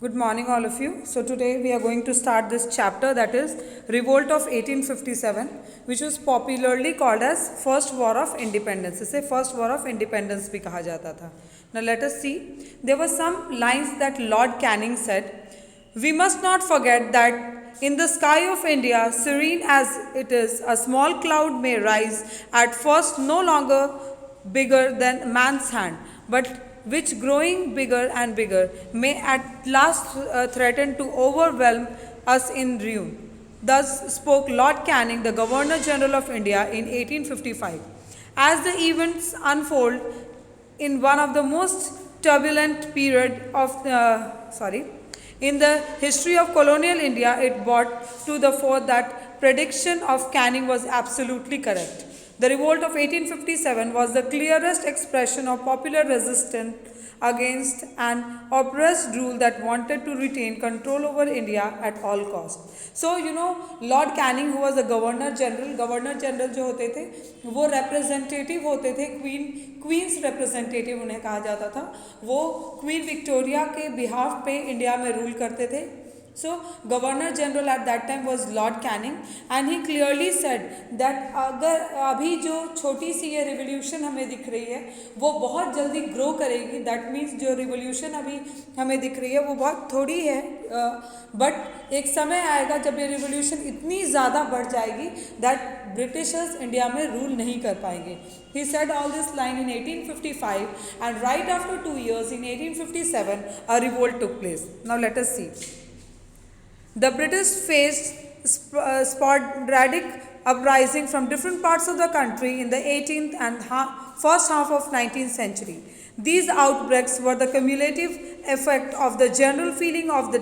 Good morning, all of you. So, today we are going to start this chapter, that is Revolt of 1857, which was popularly called as First War of Independence. इसे First War of Independence भी कहा जाता था. Now, let us see. There were some lines that Lord Canning said. We must not forget that in the sky of India, serene as it is, a small cloud may rise, at first no longer bigger than man's hand, but which growing bigger and bigger may at last threaten to overwhelm us in ruin. Thus spoke Lord Canning, the Governor General of India, in 1855. As the events unfold in one of the most turbulent period of in the history of colonial India, it brought to the fore that prediction of Canning was absolutely correct. The revolt of 1857 was the clearest expression of popular resistance against an oppressed rule that wanted to retain control over India at all costs. So, Lord Canning, who was the Governor General जो होते थे वो representative होते थे, Queen's representative उन्हें कहा जाता था. वो Queen Victoria के behalf पे इंडिया में रूल करते थे. So, Governor General at that time was Lord Canning, and he clearly said that अगर अभी जो छोटी सी ये रिवोल्यूशन हमें दिख रही है वो बहुत जल्दी ग्रो करेगी. दैट मीन्स जो रिवोल्यूशन अभी हमें दिख रही है वो बहुत थोड़ी है, बट एक समय आएगा जब ये रिवोल्यूशन इतनी ज़्यादा बढ़ जाएगी दैट ब्रिटिशर्स इंडिया में रूल नहीं कर पाएंगे. He said all this line in 1855, and right after 2 years in 1857 a revolt took place. Now let us see. The British faced sporadic uprising from different parts of the country in the 18th and first half of 19th century. These outbreaks were the cumulative effect of the general feeling of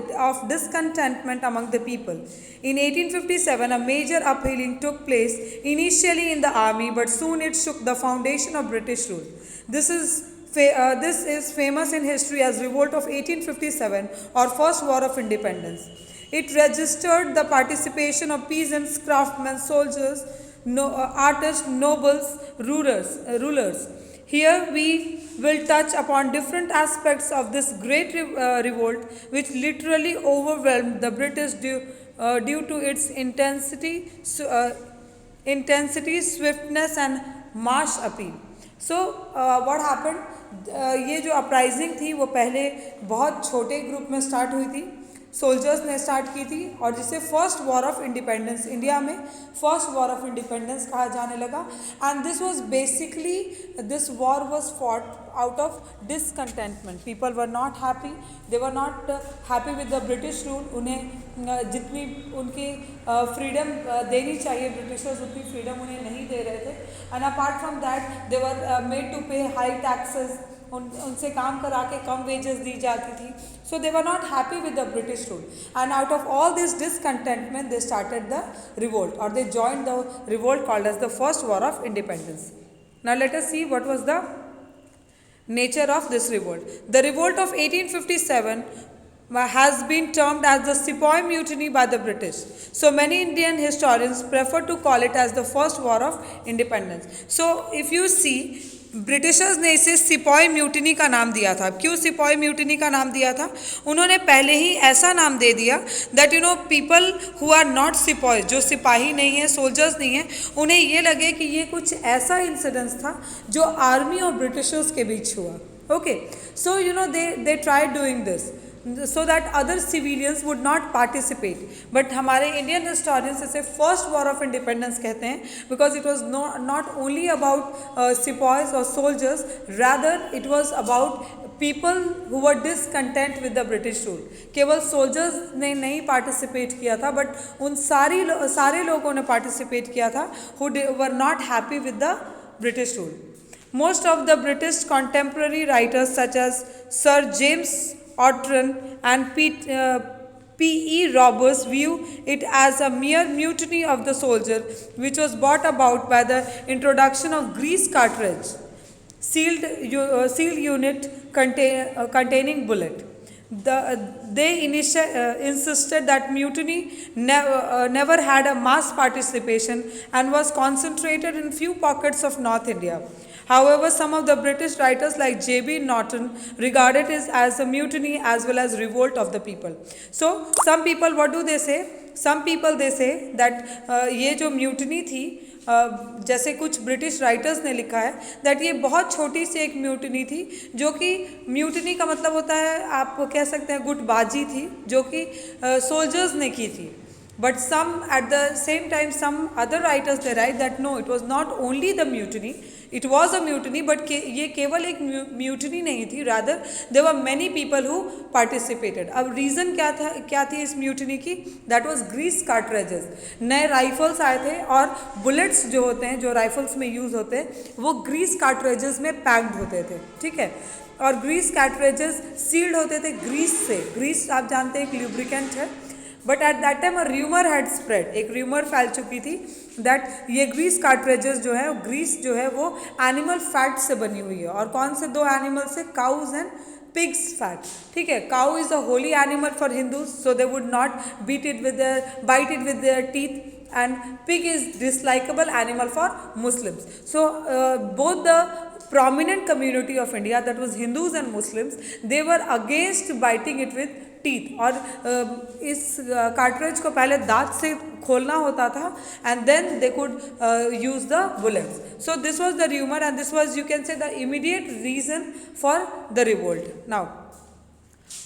discontentment among the people. In 1857, a major upheaval took place, initially in the army, but soon it shook the foundation of British rule. This is famous in history as Revolt of 1857 or First War of Independence. It registered the participation of peasants, craftsmen, soldiers, artists, nobles, rulers. Here we will touch upon different aspects of this great revolt, which literally overwhelmed the British due to its intensity, swiftness, and marsh appeal. So, what happened? ये जो uprising थी वो पहले बहुत छोटे group में start हुई थी. सोल्जर्स ने स्टार्ट की थी और जिसे first war of independence, India में फर्स्ट वॉर ऑफ इंडिपेंडेंस कहा जाने लगा. And this was basically, this war was fought out of discontentment. People were not happy, they were not happy with the British rule. उन्हें जितनी उनकी freedom देनी चाहिए Britishers उतनी फ्रीडम उन्हें नहीं दे रहे थे. And apart from that they were made to pay high taxes. उनसे काम करा के कम वेजेस दी जाती थी. So they were not happy with the British rule, and out of all this discontentment they started the revolt, or they joined the revolt called as the First War of Independence. Now let us see what was the nature of this revolt. The revolt of 1857 has been termed as the Sepoy Mutiny by the British. So many Indian historians prefer to call it as the First War of Independence. So if you see, Britishers ने इसे sepoy mutiny का नाम दिया था. क्यों sepoy mutiny का नाम दिया था? उन्होंने पहले ही ऐसा नाम दे दिया that people who are not sepoy, जो सिपाही नहीं है, सोल्जर्स नहीं है, उन्हें ये लगे कि ये कुछ ऐसा इंसिडेंस था जो आर्मी और ब्रिटिशर्स के बीच हुआ. Okay, so they try doing this so that other civilians would not participate. But हमारे Indian historians इसे first war of independence कहते हैं because it was not only about sepoys or soldiers, rather it was about people who were discontent with the British rule. केवल soldiers ने नहीं participate किया था, but उन सारे लोगों ने participate किया था who were not happy with the British rule. Most of the British contemporary writers such as Sir James Orton and P.E. Roberts view it as a mere mutiny of the soldier, which was brought about by the introduction of grease cartridge, sealed unit containing bullet. They insisted that mutiny never had a mass participation and was concentrated in few pockets of North India. However, some of the British writers like J.B. Norton regarded it as a mutiny as well as revolt of the people. So some people, what do they say? Some people they say that ये जो mutiny थी, जैसे कुछ British writers ने लिखा है that ये बहुत छोटी सी एक म्यूटनी थी, जो कि म्यूटनी का मतलब होता है, आप कह सकते हैं गुटबाजी थी, जो कि सोल्जर्स ने की थी. But some at the same time some other writers they write that no, it was not only the mutiny, it was a mutiny, but ये केवल एक mutiny नहीं थी, rather there were many people who participated. अब reason क्या थी इस mutiny की? That was grease cartridges. नए rifles आए थे और bullets जो होते हैं, जो rifles में use होते हैं, वो grease cartridges में packed होते थे, ठीक है. और grease cartridges sealed होते थे grease से. grease आप जानते हैं एक lubricant है. But at that time a rumour had spread, एक र्यूमर फैल चुकी थी दैट ये ग्रीस कार्ट्रेजेस जो है, ग्रीस जो है वो एनिमल फैट से बनी हुई है. और कौन से दो एनिमल से? काउज एंड पिग्स फैट, ठीक है. Cow is a holy animal for Hindus, so they would not bite it with their teeth, and pig is dislikable animal for Muslims. So both the prominent community of India, that was Hindus and Muslims, they were against biting it with teeth. और इस cartridge को पहले दांत से खोलना होता था and then they could use the bullets. So this was the rumor and this was, you can say, the immediate reason for the revolt. Now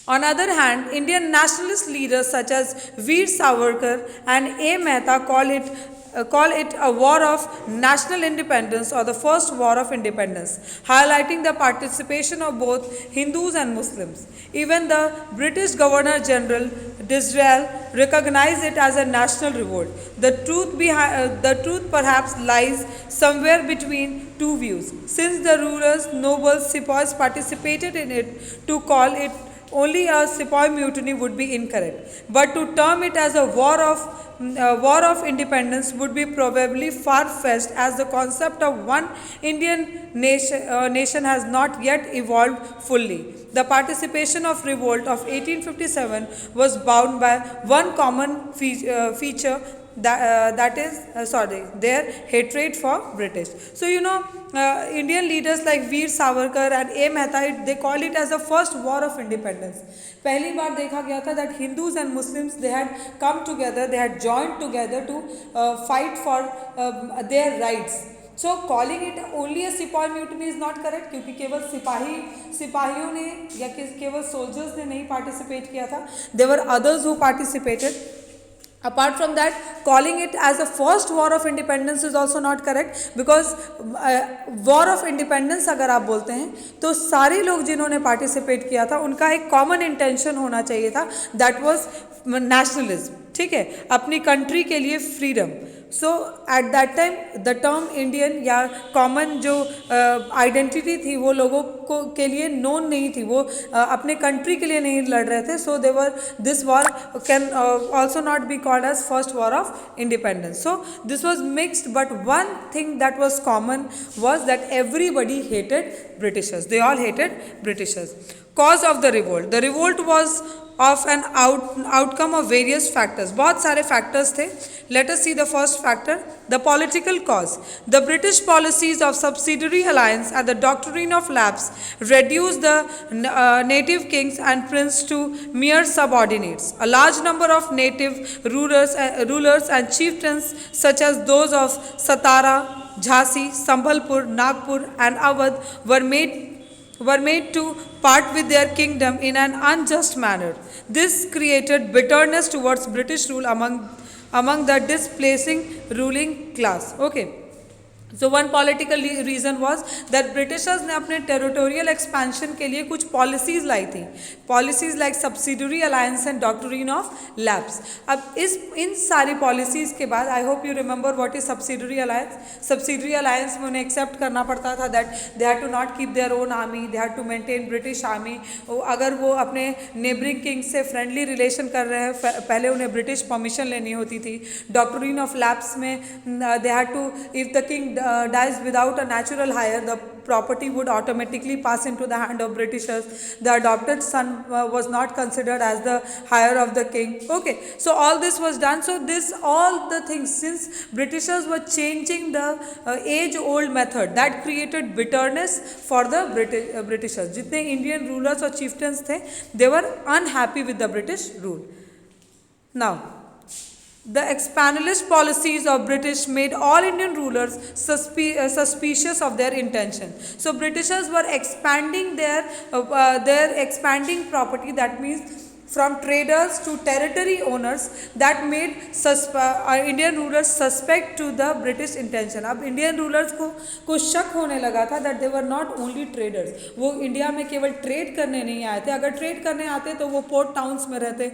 on other hand, Indian nationalist leaders such as Veer Savarkar and A. Mehta call it a war of national independence or the first war of independence, highlighting the participation of both Hindus and Muslims. Even the British Governor General Disraeli recognized it as a national revolt. The truth perhaps lies somewhere between two views. Since the rulers, nobles, sepoys participated in it, to call it only a sepoy mutiny would be incorrect, but to term it as a war of independence would be probably far-fetched, as the concept of one Indian nation has not yet evolved fully. The participation of revolt of 1857 was bound by one common feature, that is their hatred for British. So Indian leaders like Veer Savarkar and A. Mehta, they call it as the first war of independence. पहली बार देखा गया था that Hindus and Muslims, they had come together, they had joined together to fight for their rights. So calling it only a सिपाही mutiny is not correct, क्योंकि केवल सिपाहियों ने या केवल soldiers ने नहीं participate किया था. There were others who participated. Apart from that, calling it as a first war of independence is also not correct, because war of independence अगर आप बोलते हैं तो सारे लोग जिन्होंने participate किया था उनका एक common intention होना चाहिए था, that was nationalism, ठीक है, अपनी country के लिए freedom. So at that time the term Indian या common जो identity थी वो लोगों को के लिए known नहीं थी, वो अपने country के लिए नहीं लड़ रहे थे. So they were, this war can also not be called as first war of independence. So this was mixed, but one thing that was common was that everybody hated Britishers. They all hated Britishers. Cause of the revolt. The revolt was of an outcome of various factors. बहुत सारे factors थे. Let us see the first factor, the political cause. The British policies of subsidiary alliance and the doctrine of lapse reduced the native kings and princes to mere subordinates. A large number of native rulers and chieftains, such as those of Satara, Jhansi, Sambhalpur, Nagpur and Awadh, were made to part with their kingdom in an unjust manner. This created bitterness towards British rule among the displacing ruling class. Okay. So one political reason was that Britishers ने अपने territorial expansion के लिए कुछ policies लाई थी, policies like subsidiary alliance and doctrine of lapse. अब इन सारी policies के बाद, I hope you remember what is subsidiary alliance. Subsidiary alliance में उन्हें accept करना पड़ता था that they had to not keep their own army, they had to maintain British army. अगर वो अपने neighboring king से friendly relation कर रहे हैं, पहले उन्हें British permission लेनी होती थी. Doctrine of lapse में they had to, if the king dies without a natural heir, the property would automatically pass into the hand of Britishers. The adopted son was not considered as the heir of the king. Okay, so all this was done. So this all the things, since Britishers were changing the age old method, that created bitterness for the Britishers. जितने Indian rulers और chieftains थे, they were unhappy with the British rule. Now, the expansionist policies of British made all Indian rulers suspicious of their intention. So Britishers were expanding their expanding property. That means from traders to territory owners, that made Indian rulers suspect to the British intention. अब Indian rulers को शक होने लगा था that they were not only traders. वो India में केवल trade करने नहीं आए थे. अगर ट्रेड करने आते तो वो पोर्ट टाउन्स में रहते,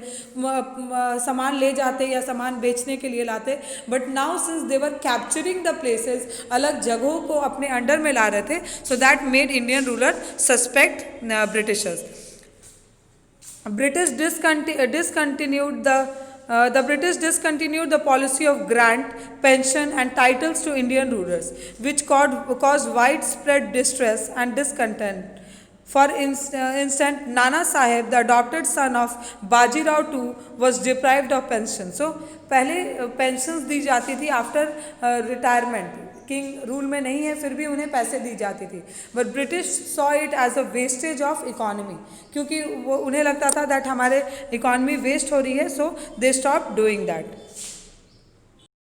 सामान ले जाते या सामान बेचने के लिए लाते. But now since they were capturing the places, अलग जगहों को अपने अंडर में ला रहे थे, so that made Indian ruler suspect Britishers. British discontinued the policy of grant, pension and titles to Indian rulers, which caused widespread distress and discontent. For instance, Nana Sahib, the adopted son of Bajirao II, was deprived of pension. So पहले pensions दी जाती थी after retirement. King rule में नहीं है फिर भी उन्हें पैसे दी जाती थी. But British saw it as a wastage of economy, क्योंकि वो उन्हें लगता था दैट हमारे इकोनॉमी वेस्ट हो रही है, सो दे स्टॉप डूइंग दैट.